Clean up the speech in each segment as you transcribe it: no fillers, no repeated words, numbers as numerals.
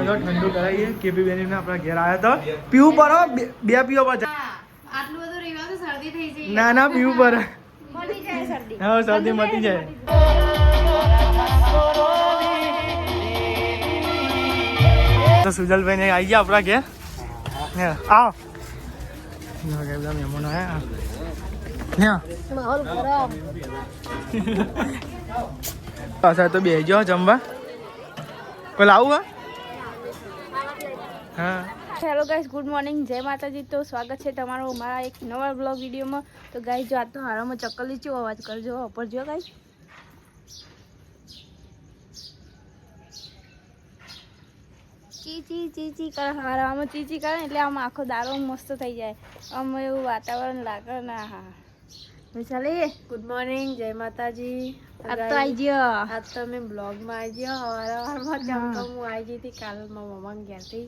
જો ઠંડુ કરાવીએ. કેપી બેનીને આપણા ઘેર આવ્યા તો પીવું પડો બે પીવો પછી આટલું બધું રેવા તો શરદી થઈ જાય. ના ના પીવું પડે. મટી જાય શરદી. હા શરદી મટી જાય. તો સુજલભાઈ ને આવી ગયા આપણા ઘેર. આવો મહેમાન આવ્યા. માહોલ ખરાબ. પાછા તો બેસી જાઓ જમવા. કોઈ લાવું હા. હેલો ગાઈસ, ગુડ મોર્નિંગ, જય માતાજી. તો સ્વાગત છે તમારું મારા એક નવા બ્લોગ વિડીયોમાં. તો ગાઈસ જો આજ તો હારામાં ચક્કલી ચેવો અવાજ કરજો ઉપર જો ગાઈસ. ચી ચી ચી ચી કરે હારામાં ચી ચી કરે એટલે આમ આખો દારો મસ્ત થઈ જાય. આમ એવું વાતાવરણ લાગે ના. હા ચાલે. ગુડ મોર્નિંગ, જય માતાજી. આજ તો આવી ગયો. આજ તો મેં બ્લોગમાં આવી ગયો. સવારમાં જેમ તો હું આવી ગઈ હતી કાલ મારા મમ્માને ઘેરથી.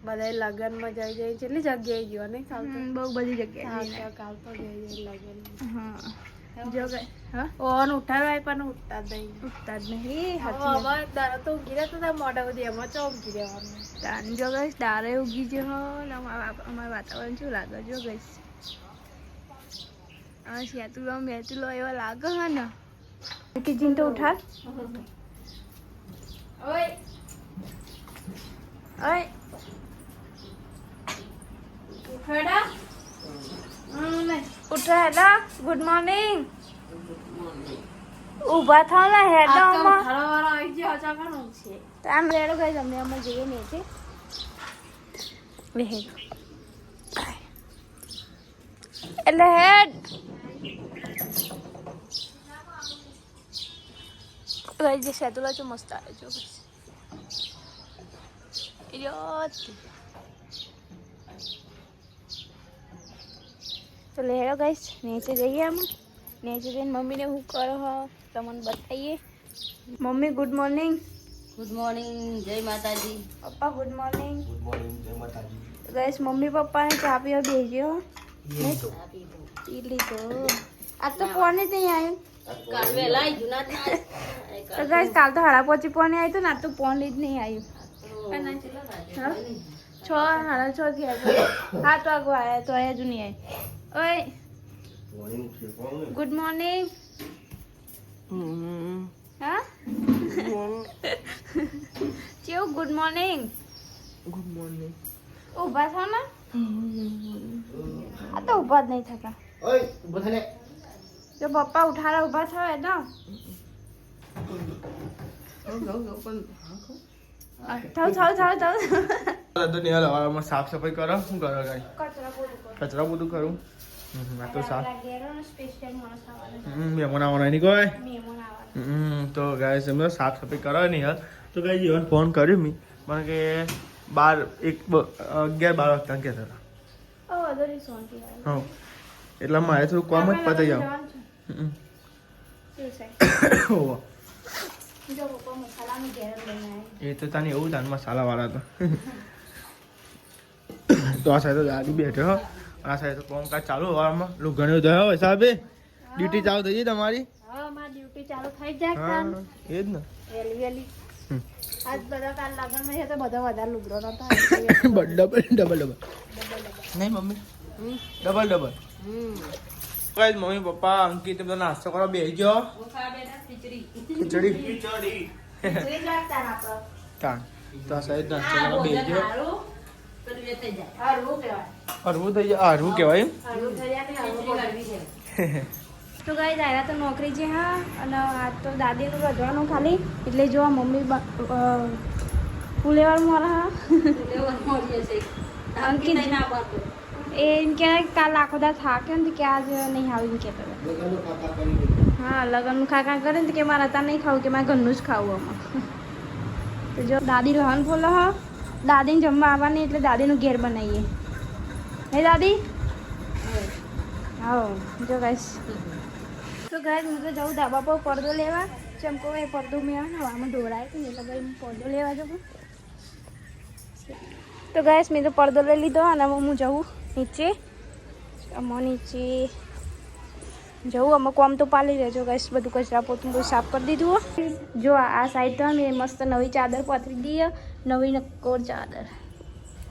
બધા લગનમાં જઈ જઈ કેટલી જગ્યાએ ગયો ને કાલ તો બહુ બધી જગ્યાએ કાલ તો જઈ લગન. હા જો ગઈ. હા ઓન ઉઠાડવાય પણ ઉઠતા જ નહીં. અમારે દારા તો ઉગી રહ્યા હતા મોટા બધી એમાં ચો ઉગી રહેવાનું. તાન જો ગઈશ દારે ઉગી જ અમારું વાતાવરણ શું લાગે જો ગઈશ. હા સેતુલો મેતુલો એવા લાગે હા ને કિચન તો ઉઠાડ. ઓય ઓય ઉઠાડા. ઉઠાડા. Good morning. ઊભા થાવ ને હેડમાં ખાવાવાળા આવી ગયા અચાનક છે. તો આમ રેડો ગઈ તમને અમે જઈએ ને છે વેહે એટલે હેડ ગઈ જે સેતુલા ચો મસ્ત આવે જો તો લેડો ગાઈસ નીચે જઈએ. આમ નીચે જઈને મમ્મીને શું કરો હો તમને બતાવીએ. Mummy good morning. Good morning, જય માતાજી. પપ્પા ગુડ મોર્નિંગ. ગુડ મોર્નિંગ, જય માતાજી. ગાઈસ મમ્મી પપ્પાને ચા પીવા બેસ્યો. પી લીધો. આજ તો ફોન જ નહીં આવ્યું. કાલ વેલા આવી જુના તો ગાઈસ કાલ તો 5:30 ફોન આવ્યું હતું ને આજ તો ફોન જ નહીં આવ્યું. 6 સાડા 6 થયા. 7 વાગવા આવ્યા તો હજુ નહીં આવ્યું. ઓય ગુડ મોર્નિંગ. હા કેવું ગુડ મોર્નિંગ. Good morning. ઊભા છો ને આ તો ઊભા જ નહીં થતા. જો પપ્પા ઉઠાડા ઊભા થયો ને સાફ સફાઈ કરો. શું કરો ગાઈ? કચરા બધું કરું. આ તો સાફ મહેમાન આવવાના નહીં કોઈ. તો ગાય એમ સાફ સફાઈ કરો નહીં યાર. તો ગાય જીવન ફોન કર્યો મેં મને કે 11-12 વાગતા કહેતા હતા. હા એટલે મારે થોડું કામ જ પતાવી જાવ. એ તો તને એવું તાન મસાલા વાળા તો તો આ સાઈડ તો દાદી બેઠો. આ સાઈડ તો કામકાજ ચાલુ હવામાં લુગણ્યો થયો હોય સાહેબે. ડ્યુટી ચાલુ થઈ ગઈ તમારી? હા મારી ડ્યુટી ચાલુ થઈ જાય. એ જ ને વેલી આજ બધા કાલ લગનમાં છે તો બધા વધારે લુગડો નતા. ડબલ નહીં મમ્મી ડબલ મમ્મી પપ્પા અંકિત બધા નાસ્તો કરવા બેસી ગયો. ખીચડી કાં તો આ સાઈડ નાસ્તો કરવા બેસી ગયો. હરવું થઈ જાય. હરવું કહેવાય. તો ગાઈસ આવ્યા તો નોકરી છે. હા અને આજ તો દાદીનું રજવાનું ખાલી એટલે જો મમ્મી ફૂલેવાર મોરા અંકિત એમ કે કાલ આખો દા થાકે ને કે આજ નહીં આવી કહેતો. હા લગનનું ખાખા કરે ને કે મારે અત્યારે નહીં ખાવું કે મારે ઘરનું જ ખાવું આમાં. તો જો દાદી લહન ફોલો હા દાદીને જમવા આવવાની એટલે દાદીનું ઘેર બનાવીએ. હે દાદી? હા જો ગાઈસ. તો ગાઈસ હું તો જાઉં ધાબા પર પડદો લેવા. ચમકો એ પડદો મેં હવામાં ઢોળાય છે ને એટલે ભાઈ હું પડદો લેવા જાઉં. તો ગાઈસ મેં તો પડદો લઈ લીધો અને હું જાઉં નીચે. આમાં નીચે જવું અમે કોમ તો પાલી રહેજો ગાઈસ. બધું કચરા પોતું બધું સાફ કરી દીધું. જો આ સાઈડ તો મેં મસ્ત નવી ચાદર પથરી દઈએ નવી નક્કોર ચાદર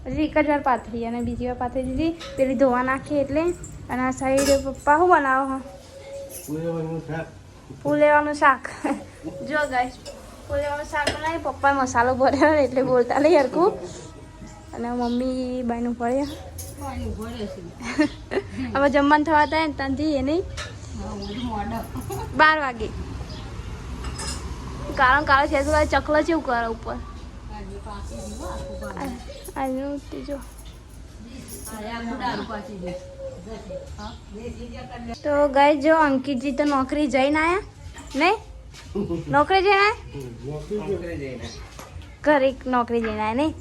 હજી એક જ વાર પાથરી અને બીજી વાર પાથરી દીધી પેલી ધોવા નાખી એટલે અને આ સાઈડ પપ્પા શું બનાવો ફૂલેવાનું શાક જો ગાઈસ ફૂલેવાનું શાક બનાવી પપ્પાએ મસાલો ભર્યો એટલે બોલતા નહીં હરખું અને મમ્મી બાયનું પડ્યા હવે જમવાનું થવા થાય ને ત્યાંથી એ નહીં 12 વાગે કાળો છે તો ચકલો છે એવું કરે ઉપર આજનું ત્રીજો તો ગઈ જો અંકિતજી તો નોકરી જઈને આયા નહીં નોકરી જઈને આયા ઘરે નોકરી જઈને આયા નહીં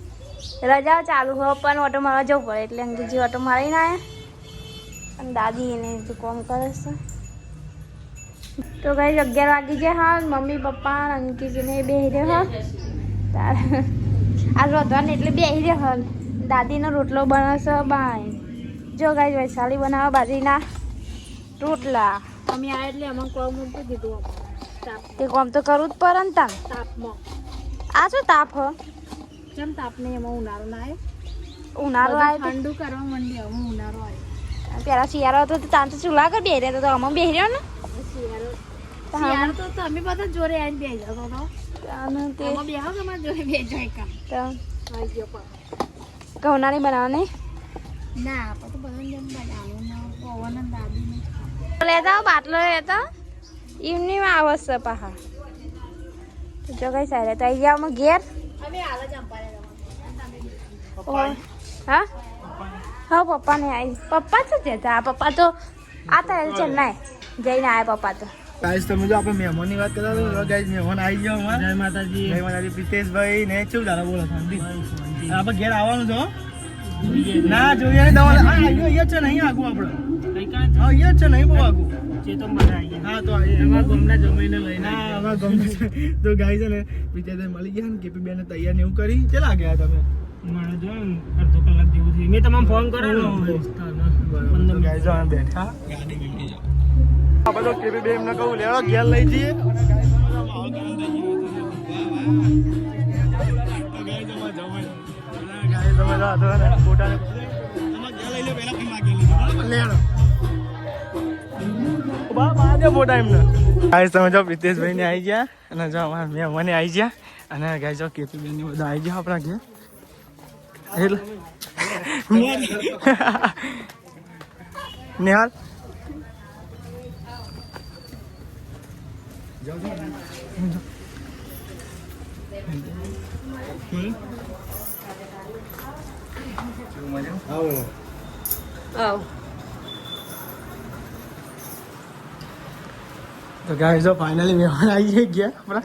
રજાઓ ચાલુ હોય પણ ઓટો મારવા જવું પડે એટલે અંકિતજી ઓટો મારીને આયા અને દાદી એને કામ કરે છે તો ગઈ 11 વાગી ગયા હા મમ્મી પપ્પા અંકિતજીને બેસી રહ્યો તાર આ રોધવાને એટલે બેસી રહ્યો દાદીનો રોટલો બનાવશે બાય જો ગાય વૈશાલી બનાવવા બાજરીના રોટલા અમે આ એટલે અમે કોમ મૂકી દીધું તે કોમ તો કરવું જ પડે ને તાર તાપમાં આ શું તાપ હ કેમ તાપ નહીં એમાં ઉનાળો ના આવ્યો ઉનાળો આવ્યો ઠંડુ કરવા માંડી હવે ઉનાળો આવ્યો પેલા શિયાળો હતો તો તાન તો ચૂલા કર બેહી રહ્યો તો અમે બેહી રહ્યો ને શિયાળો તો તમે બધા જોડે આવીને બેહી જતો હતો બેહો તમારે જોડે બે જાય કામ ઘઉંનાની બનાવવાની ના આપણે તો બધા જેમ બનાવવાનું પવન દાદી લેતા બાટલો લેતા એમની આવશે પાહા તો જો કઈ સારી તો આવી જાવ અમે ઘેર હા હા પપ્પા ને આવી પપ્પા તો જતા પપ્પા તો આતા ચેન્નાઈ જઈને આવ્યા પપ્પા તો ગાઈસ તમે જો આપણે મહેમાનની વાત કરતા હતા ગાઈસ મહેમાન આવી ગયો અમાર જય માતાજી પ્રિતેશભાઈ ને શું ચાલે બોલો શાંતિ આપણે ઘેર આવવાનું છો ના જોઈએ ને દવા અહીંયા છે નહીં આગું આપણે હા અહીંયા છે નહીં બહુ આગું હા તો એમાં ગમના જમીને લઈને આમાં ગમ તો ગાઈસ છે ને પ્રિતેશભાઈ મળી ગયા ને કેપી બેને તૈયાર ને એવું કરી ચલા ગયા તમે મને જો અડધો કલાક જેવું થયું મેં તમને ફોન કર્યો ને ગાઈસ અમે બેઠા ગાડી બેઠી જાઓ આપણે તો કેપી બે એમને કહું લેવા ઘેર લઈ જઈએ તમે જો પ્રિતેશભાઈ ને આવી ગયા અને જો અમારા મહેમાને આવી ગયા અને ગાય જો કેપી બેન બધા આવી ગયા આપણા ઘેર એટલે નિહાલ તો ગાઈસ જો ફાઇનલી મહેમાન આવી ગયા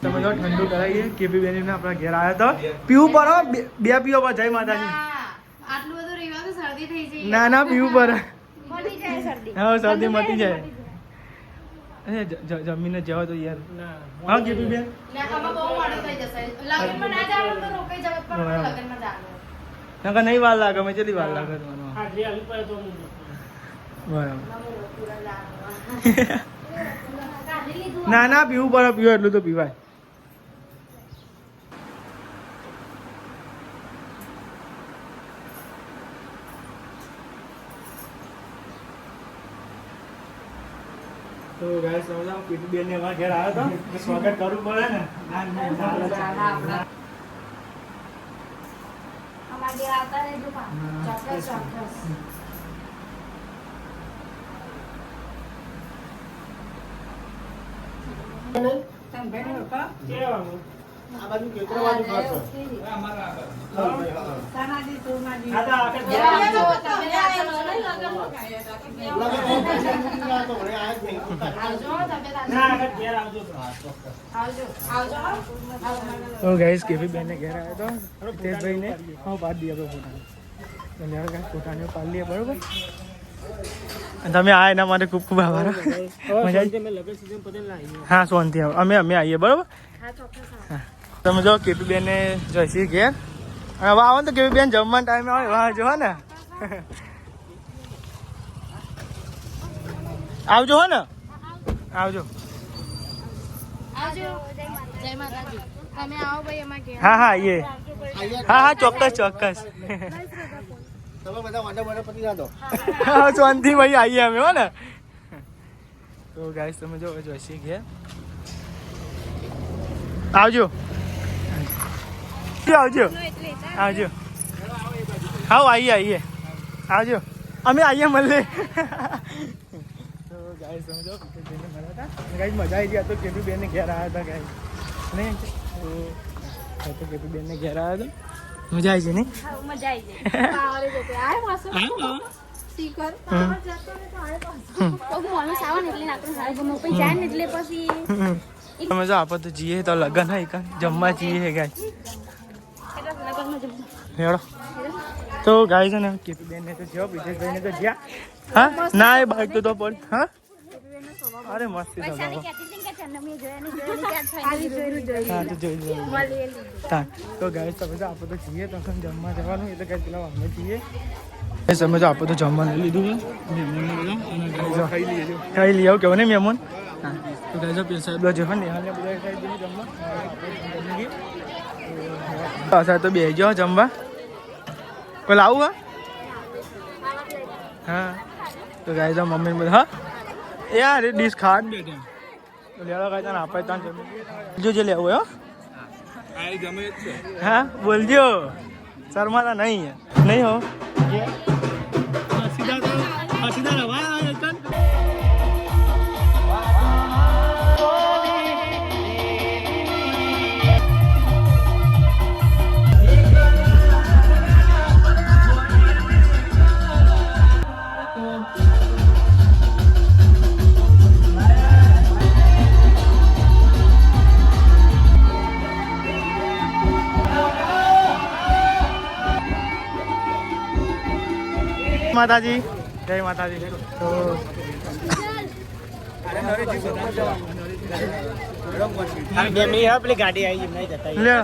તમે જો ઠંડુ કરાવીએ કેપી બેન આપણા ઘેર આવ્યા તો પીવું પડો બે પીવો પર જય માતાજી આટલું બધું રેવા તો શરદી થઈ જાય ના ના પીવું પડે મટી જાય શરદી હા શરદી મટી જાય જમીને જવા તો યાર હા કેપી બેન આમાં બહુ મોડું થઈ જશે લગનમાં ના જાવ તો રોકાઈ જાવ પણ લગનમાં જાવ નકા નહીં વાર લાગે મેં કેટલી વાર લાગે તમારો બરાબર ના ના પીવું પડે પીવો એટલું તો પીવાય તો ગાઈસ સમજાવ કેપી બેન ને અમારા ઘેર આવ્યો તો સ્વાગત કરવું પડે ને અમાર ઘેર આવતા રહેજો ચોક્કસ ચોક્કસ તો ગાઈસ કેપી બેન ને ઘેર આવ્યો તો પ્રિતેશભાઈ ને હા પાડી દઈએ આપણે ફોટાને પાડી લઈએ બરોબર તમે આ એના માટે ખૂબ ખૂબ આભાર હા શાંતિ અમે આવીએ બરોબર તમે જો કેપી બેન ને જોઈશી ઘેર અને હવે આવો ને તો કેપી બેન જમવાના ટાઈમે આવે વાહ જો ને આવજો હો ને આવજો આવજો. જય માતાજી. તમે આવો ભાઈ અમાર ઘેર. હા હા આવીએ. હા હા ચોક્કસ ચોક્કસ. તમે બધા વાંડા વાંડા પતી જાઓ. હા શાંતિ ભાઈ આવીએ અમે હો ને. તો ગાઈસ તમે જો જોશી ઘેર આવજો. આવજો આવજો. હા આવીએ આવજો. અમે આવીએ મળે. તો ગાઈસ તમે જો બેનને મળ્યા હતા. ગાઈસ મજા આવી ગઈ. તો કેપી બેનને ઘેર આવ્યા હતા ગાઈસ. નહીં તો કેપી બેનને ઘેર આવ્યા હતા. મજા આવી છે નહીં? મજા આવી જાય. પાવરે જતો આય માસો. સ્ટીકર પાવર જતો ને તો આય પાસો. કોક માણસ આવે ને એટલે નાખું સાહેબ નો પઈ જાય ને એટલે પછી તમે જો આપો તો જીએ તો લગન હે કા જમવા જીએ ગાઈસ. હેડો તો ગાઈસ ને કેપી બેન ને તો જો વિજયભાઈ ને તો જ્યા. હા ના એ બાઈક તો પડ. હા અરે મસ્ત છે. પૈસા ની કેતી તિંગ કે ચન્નમી જોયા ને જોઈ હા તો જોઈ હા તો ગાઈસ તમે જો આપો તો જીએ તો જમવા જવાનું એટલે ગાઈસ પેલા અમે જીએ. એ સમય જો આપો તો જમવાનું લીધું છે મહેમાન ખાઈ લઈ આવ કેવો ને મહેમાન. હા તો ગાઈસ પેલા સાહેબ જો ને હાલે બધા ખાઈ દીધું જમવા. પાછા તો બે જો જમવા કોઈ લાવું હા તો ગાઈસ મમ્મી બધા હા યાર ડીશ ખાટ બેઠે તો લેવા ગાઈસ તને આપે તને જમી જો લેવું હો. હા બોલજો શર્માતા નહીં નહીં હો. સીધા રવા માતાજી જય માતાજી. તો પેલી ગાડી આવી નહીં જતા લે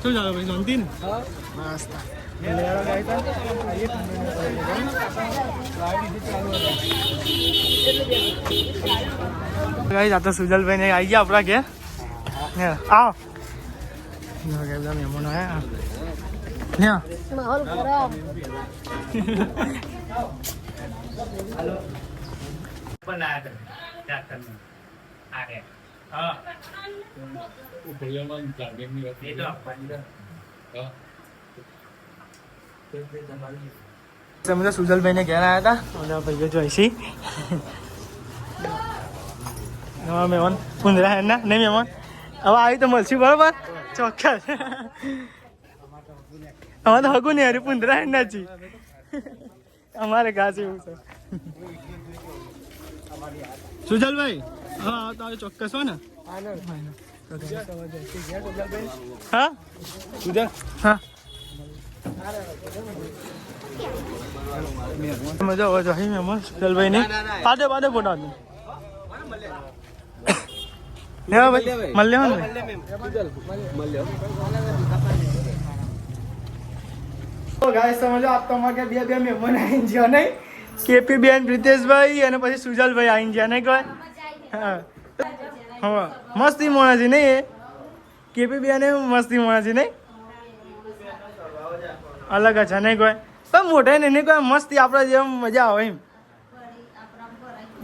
શું ચાલો ભાઈ શાંતિ ને મસ્ત. ગાઈસ આ તો સુજલભાઈ ને આવી ગયા આપણા ઘેર. આવો મહેમાનો આયા. માહોલ ખરાબ. તમે સુજલભાઈ ને ઘેર આવ્યા હતા ભાઈઓ જોઈશી મહેમાન પુંદરા હે ના નહીં મહેમાન હવે આવી તો મળશે બરોબર ચોક્કસ. અમારે તો હગું નહીં હરી પુંદરા હે નાજી અમારે ઘાસ એવું છે. સુજલભાઈ હા તો ચોક્કસ હો ને. હા સુજલ હા મજા આવે છે મહેમાન સુજલભાઈ ને પાડે પાડે ફોટો લેવા ભાઈ મળ્યો ને તો ગાઈસ સમજો આપ તો અમારે બે બે મહેમાન આવી ગયા નહીં કેપી બેન પ્રિતેશભાઈ અને પછી સુજલભાઈ આવી ગયા નહીં કોઈ. હા હા મસ્તી મોણા છે નહીં એ કેપી બેન મસ્તી મોણા છે નહીં અલગ છે નહીં કોઈ પણ મોટા ને નહીં કોઈ મસ્તી આપણે જેમ મજા આવે એમ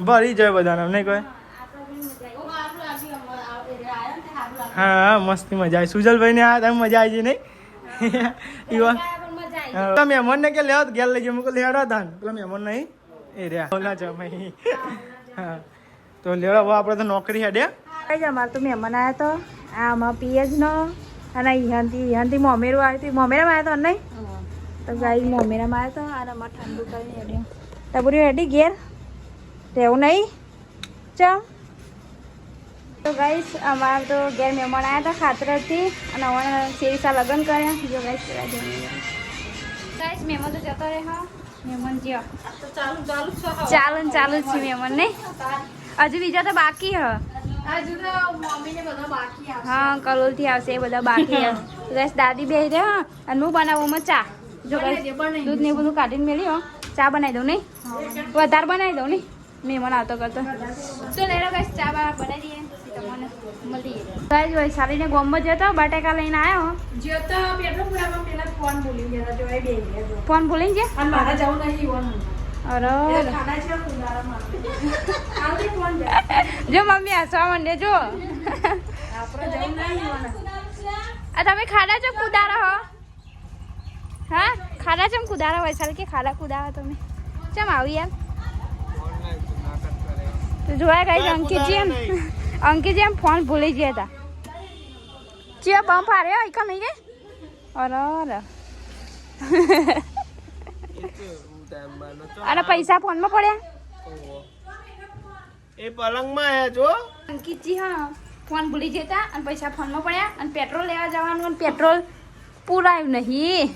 ભરી જાય બધાને નહીં કોઈ. હા મસ્તી મજા આવી. સુજલભાઈ ને આ તમે મજા આવી છે નહીં મહેમાન ને કે લેવા ઘેર લઈ ગયો લેવા ધાન પેલા મહેમાન નહીં એ રહ્યા ઓલા જમાઈ. હા તો લેવા આપણે તો નોકરી હેડ્યા. અમારે તો મહેમાન આવ્યા તો આમાં પિયજ નો અને ઈહાનથી મોમેરું આવ્યું હતું. મોમેરામાં આવ્યા તો નહીં તો ગાઈ મોમેરામાં આવ્યા તો અને અમારે ઠંડુ કરીને હેડ્યું ટબુરી હેડી ઘેર રહેવું નહીં ચમ. તો ગાઈસ અમારે તો ઘેર મહેમાન આવ્યા હતા ખાતરથી અને અમારા શેરીસા લગ્ન કર્યા. જો ગાઈસ પેલા ગાઈસ મહેમાન તો જતો રહે હા મહેમાન જ્યો ચાલુ ચાલુ જ છે મહેમાન નહીં હજુ બીજા તો બાકી હ હા કલોલથી આવશે એ બધા બાકી હે. ગાઈસ દાદી બેહી રહ્યા અને હું બનાવું ચા જો ગાઈસ દૂધ ને બધું કાઢીને મેળ્યો ચા બનાવી દઉં નહીં વધારે બનાવી દઉં નહીં મહેમાન આવતો કરતો તો લેરો ગાઈસ ચા બનાવી દઈએ તમને મળીએ ગાઈસ વૈશાલીને ગોમમાં જતો બટાકા લઈને આવ્યો જો તો પેટ્રોલ પુરામાં પેલા ફોન ભૂલી ગયા જો એ બે ગયા ફોન ભૂલીને છે અને મારા જવું નહીં ઓન અરે ખાના છે કુંડારા માં આવતી ફોન જાય જો મમ્મી હસવા માંડે જો આપણે જવું નહીં ઓન આ તમે ખાડા છો કુદારા હો હા ખાડા ચમ કુદારા વૈશાલી કે ખાડા કુદારા તમે ચમ આવી એમ તો જોયા ગાઈસ અંકિતજી એમ ફોન ભૂલી ગયા હતા ચિયા પંપ આર્યો આઈકા નહીં કે અરે અરે પૈસા ફોનમાં પડ્યા એ પલંગમાં આયા જો અંકિતજી હા ફોન ભૂલી જતા અને પૈસા ફોનમાં પડ્યા અને પેટ્રોલ લેવા જવાનું અને પેટ્રોલ પૂરાયું નહીં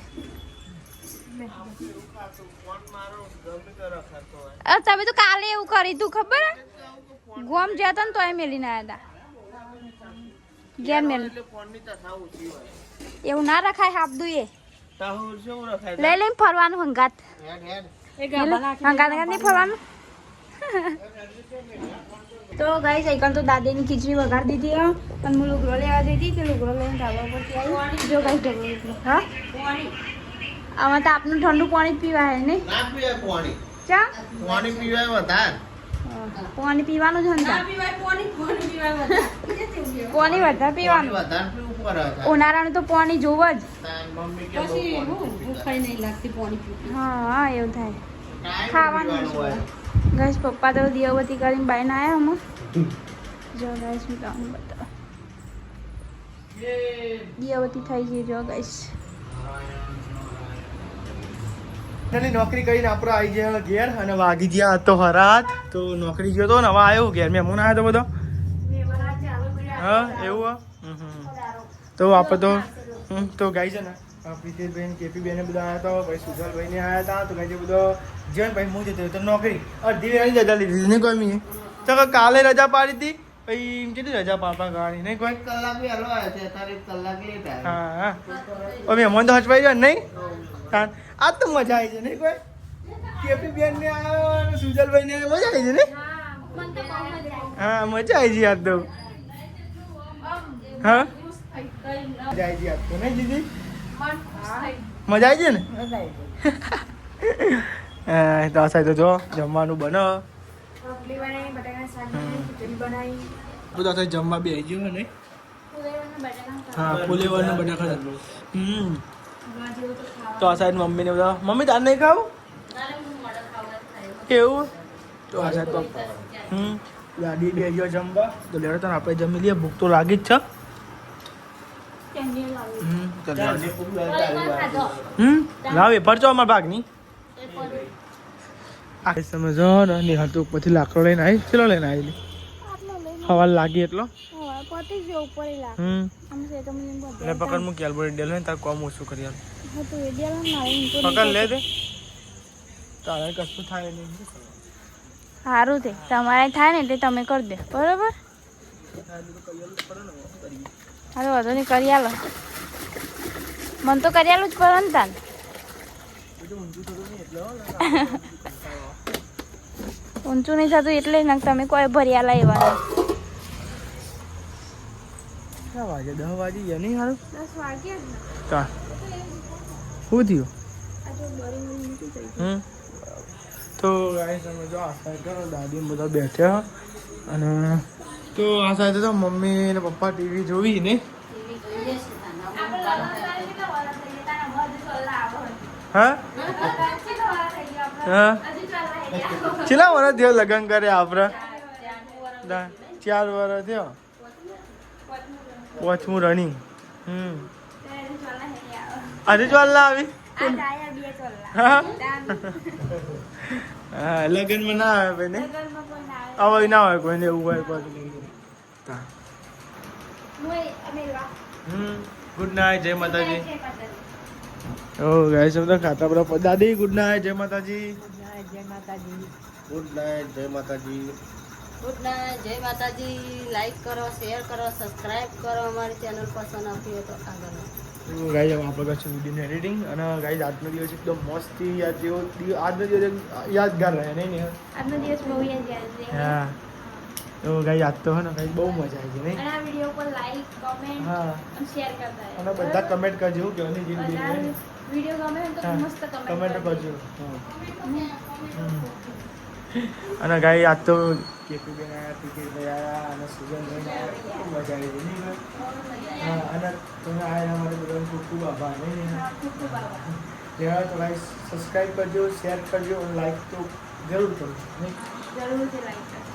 તમે તો કાલે એવું કરી તું ખબર ગોમ જતા ને તોય મેલીને આવ્યા હતા ઘેર મેલી એવું ના રખાય હાપદું એ લઈ લઈને ફરવાનું હંગાત હંગાત નહીં ફરવાનું તો ગાઈસ આઈકન તો દાદીની ખીચડી વઘારી દીધી અને હું લુગડો લેવા જઈ હતી તે લુગડો લઈને ધાબા પરથી આવી જો ગાઈસ ઢગલો હા આમાં તો આપનું ઠંડુ પાણી જ પીવાય નહીં ના પીવાય પાણી ચા પાણી પીવાય વધારે પાણી પીવાનું જ હંતા પીવાય પાણી પીવાય પાણી વધારે પીવાનું વધારે પીવું પડે ઉનાળાનું તો પાણી જોવ જ મમ્મી કે પછી ભૂખાઈ નહીં લાગતી પાણી પીતી હા એવું થાય ટાઈમ ખાવાનું હોય ગાઈસ પપ્પા તો દિયાવતી કરીને બાઈને આવ્યા અમે જો ગાઈસ હું તમને બતાવું દિયાવતી થઈ ગઈ જો ગાઈસ તને નોકરી કરીને આપણો આવી ગયા ઘેર અને વાગી ગયા તો હરાત તો નોકરી ગયો તો ને હવે આવ્યો ઘેર મહેમાન આવ્યો તો બધો હા એવું તો આપણે તો ગાઈ છે ને પ્રીતેશભાઈ કેપીભાઈને બધા આવ્યા હતા ભાઈ સુજલભાઈને આવ્યા હતા તો ગાઈ બધો જીવન ભાઈ હું જતો તો નોકરી અડધી વેળાની રજા લીધી નહીં કોઈ મેં તો કાલે રજા પાડી હતી પછી એમ કેટલી રજા પાડવા ગાડી નહીં કોઈ કલાક બી હલવા આવ્યો છે અત્યારે એક કલાક લેટ આવ્યો હા હા મહેમાન તો હચવાઈ ગયો નહીં આ તો મજા આવી છે નહીં કોઈ કેપી બેન ને આવ્યો અને સુજલભાઈ ને મજા આવી છે ને હા મજા આવી છે યાદ તો હા મજા આવી છે યાદ તો નહીં દીદી મજા આવી છે ને તો આ સાઈડ તો જો જમવાનું બનો રોટલી બનાવી બટાકાના શાક બનાવી ખીચડી બનાવી બધા સાઈડ જમવા બી આવી ગયો ને હા ફુલેવરનો બટાકા તો આ સાઈડ મમ્મીને બધા મમ્મી તાર નહીં ખાવું એવું તો આ સાઈડ તો ગાડી બે ગયો જમવા તો લેડો તને આપણે જમી લઈએ ભૂખ તો લાગી જ છે લાવ એ ફરજો અમારા ભાગની આ તમે જો ને નિહાળ તો ઉપરથી લાકડો લઈને આવી ચલો લઈને આવેલી હવા લાગી એટલો એટલે પકડ મૂકી આલ બોડી ડેલ હોય તાર કોમ ઓછું કરી આલ પકડ લે દે તારે કશું થાય નહીં સારું છે તમારે થાય ને એટલે તમે કરી દો બરોબર સારું વાંધો નહીં કરી આલો મને તો કરી આલું જ પડે ને તાન ઊંચું નહીં થતું એટલે જ તમે કોઈ ભરી આલા એવા વાગે 10 વાગી ગયા નહીં સારું 10 વાગ્યા કા શું થયું તો ગાઈસ તમે જો આ સાઈડ કરો દાદી બધા બેઠ્યા અને તો આ સાઈડ તો મમ્મી ને પપ્પા ટીવી જોવી ને હા હા ચેલા વર્ષ થયો લગ્ન કરે આપણે 4 વર્ષ થયો 5મું રનિંગ આજે ચાલ ના આવી હા લગ્નમાં ના આવે ભાઈ ને હવે ના હોય કોઈને એવું હોય ગુડ નાઇટ જય માતાજી ઓ ગાઈસ બધા ખાતા બધા દાદી ગુડ નાઇટ જય માતાજી ગુડ નાઇટ જય માતાજી ગુડ નાઇટ જય માતાજી લાઈક કરો શેર કરો સબસ્ક્રાઇબ કરો અમારી ચેનલ પસંદ આવતી હોય તો આગળ તો ગાઈઝ હવે આપણે કરશું વિડીયોનું એડિટિંગ અને ગાઈઝ આજનો દિવસ એકદમ મસ્તી યાદ જેવો આજનો દિવસ યાદગાર રહે નહીં ને આજનો દિવસ બહુ યાદ છે. હા તો ગાઈઝ આજ તો હે ને ગાઈઝ બહુ મજા આવી છે નહીં અને આ વિડીયો પર લાઈક કમેન્ટ હા અને શેર કરતા અને બધા કમેન્ટ કરજો હું કહેવાની જે વિડીયો ગમે ને તો હા, મસ્ત કમેન્ટ કમેન્ટ કરજો અને ગાઈ આજ તો કેપી બેન આવ્યા ટિકિટ ભાઈ આવ્યા અને સુગંધ બેન આવ્યા ખૂબ મજા આવી ગઈ નહીં ભાઈ? હા અને તમે આવ્યા એના માટે બધાને ખૂબ ખૂબ આભાર નહીં ખૂબ ખૂબ આભાર. લેવા તો ગાઈસ સબસ્ક્રાઈબ કરજો શેર કરજો અને લાઈક તો જરૂર કરજો નહીં જરૂરથી લાઈક કરજો.